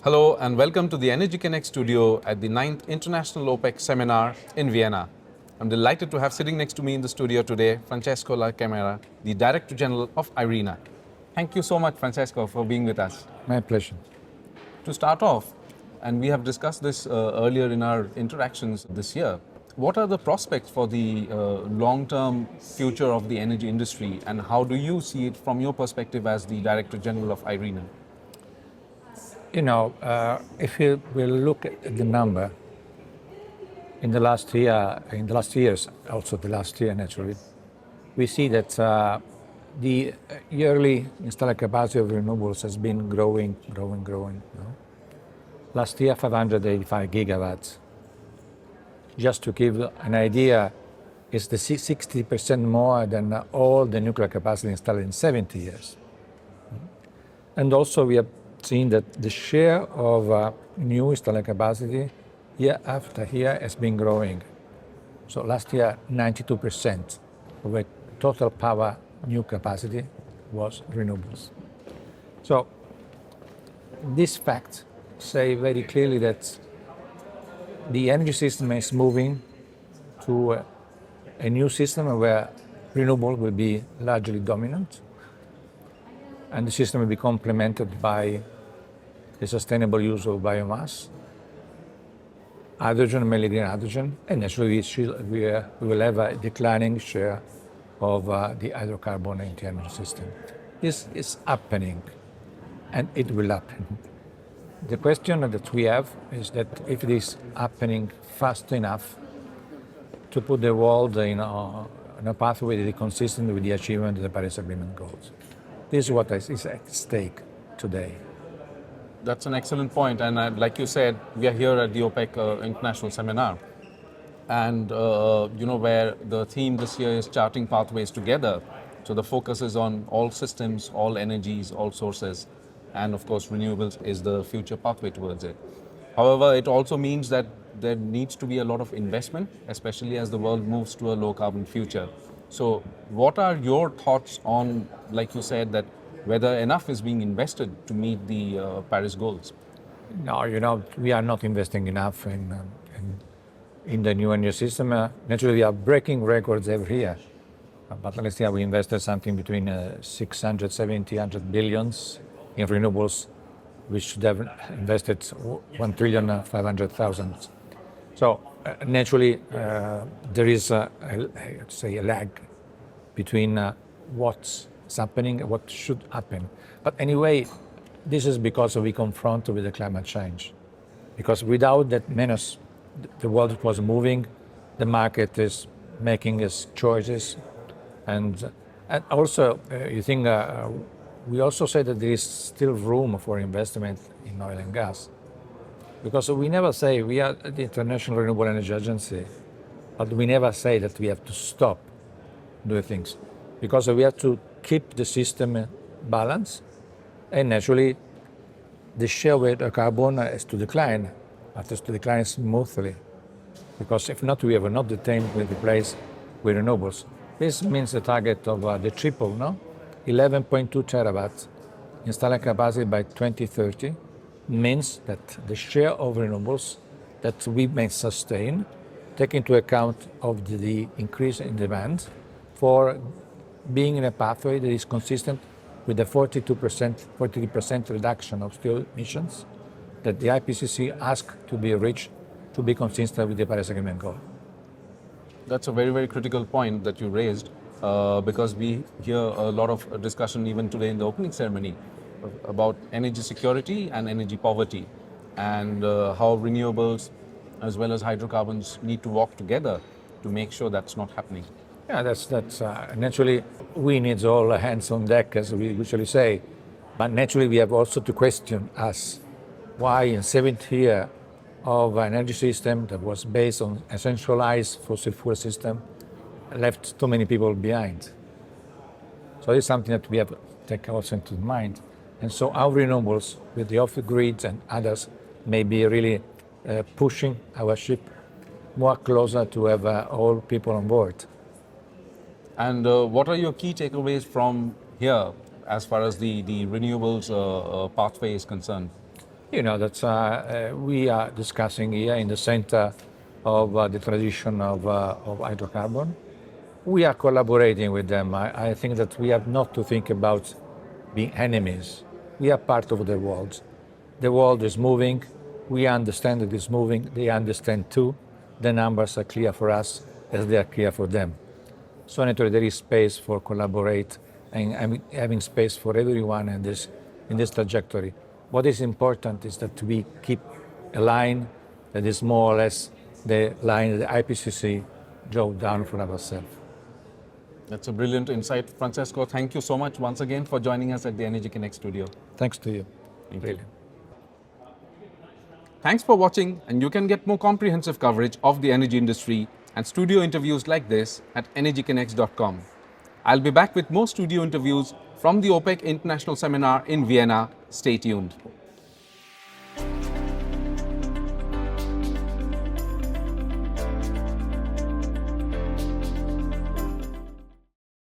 Hello and welcome to the Energy Connect studio at the 9th International OPEC Seminar in Vienna. I'm delighted to have sitting next to me in the studio today, Francesco La Camera, the Director General of IRENA. Thank you so much, Francesco, for being with us. My pleasure. To start off, and we have discussed this earlier in our interactions this year, what are the prospects for the long-term future of the energy industry, and how do you see it from your perspective as the Director General of IRENA? If you will look at the number in the last years, also the last year naturally, we see that the yearly installed capacity of renewables has been growing. Last year, 585 gigawatts. Just to give an idea, it's the 60% more than all the nuclear capacity installed in 70 years. And also we have seen that the share of new installed capacity year after year has been growing. So last year, 92% of the total power new capacity was renewables. So these facts say very clearly that the energy system is moving to a new system where renewable will be largely dominant, and the system will be complemented by the sustainable use of biomass, hydrogen, mainly green hydrogen, and naturally we will have a declining share of the hydrocarbon in the energy system. This is happening, and it will happen. The question that we have is that if it is happening fast enough to put the world in a pathway that is consistent with the achievement of the Paris Agreement goals. This is what is at stake today. That's an excellent point, and like you said, we are here at the OPEC International Seminar, and where the theme this year is charting pathways together. So the focus is on all systems, all energies, all sources, and of course renewables is the future pathway towards it. However, it also means that there needs to be a lot of investment, especially as the world moves to a low carbon future. So what are your thoughts on, like you said, that whether enough is being invested to meet the Paris goals? No, we are not investing enough in the new energy system. Naturally, we are breaking records every year. But last year we invested something between 670-100 billions in renewables, which should have invested 1,500,000,000. So naturally, there is a lag between what's happening and what should happen. But anyway, this is because we confront with the climate change. Because without that menace, the world was moving, the market is making its choices, and also you think we also say that there is still room for investment in oil and gas. Because we never say, we are the International Renewable Energy Agency, but we never say that we have to stop doing things. Because we have to keep the system balanced, and naturally the share of carbon has to decline, but has to decline smoothly. Because if not, we have not attained the place with renewables. This means the target of the triple, 11.2 terawatts installed capacity by 2030 means that the share of renewables that we may sustain, take into account of the increase in demand, for being in a pathway that is consistent with the 43% reduction of CO2 emissions that the IPCC asked to be reached to be consistent with the Paris Agreement goal. That's a very, very critical point that you raised, because we hear a lot of discussion even today in the opening ceremony about energy security and energy poverty, and how renewables as well as hydrocarbons need to work together to make sure that's not happening. Yeah, that's naturally we need all hands on deck, as we usually say, but naturally we have also to question us why in 70 years of an energy system that was based on a centralized fossil fuel system left too many people behind. So it's something that we have to take also into mind. And so our renewables with the off-grid and others may be really pushing our ship more closer to have all people on board. And what are your key takeaways from here as far as the renewables pathway is concerned? You know, that we are discussing here in the center of the transition of hydrocarbon. We are collaborating with them. I think that we have not to think about being enemies. We are part of the world. The world is moving. We understand that it's moving. They understand too. The numbers are clear for us as they are clear for them. So naturally, there is space for collaborate and having space for everyone in this trajectory. What is important is that we keep a line that is more or less the line that the IPCC drove down for ourselves. That's a brilliant insight, Francesco. Thank you so much once again for joining us at the Energy Connect studio. Thanks to you. Thank you. Brilliant. Thanks for watching, and you can get more comprehensive coverage of the energy industry and studio interviews like this at energyconnects.com. I'll be back with more studio interviews from the OPEC International Seminar in Vienna. Stay tuned.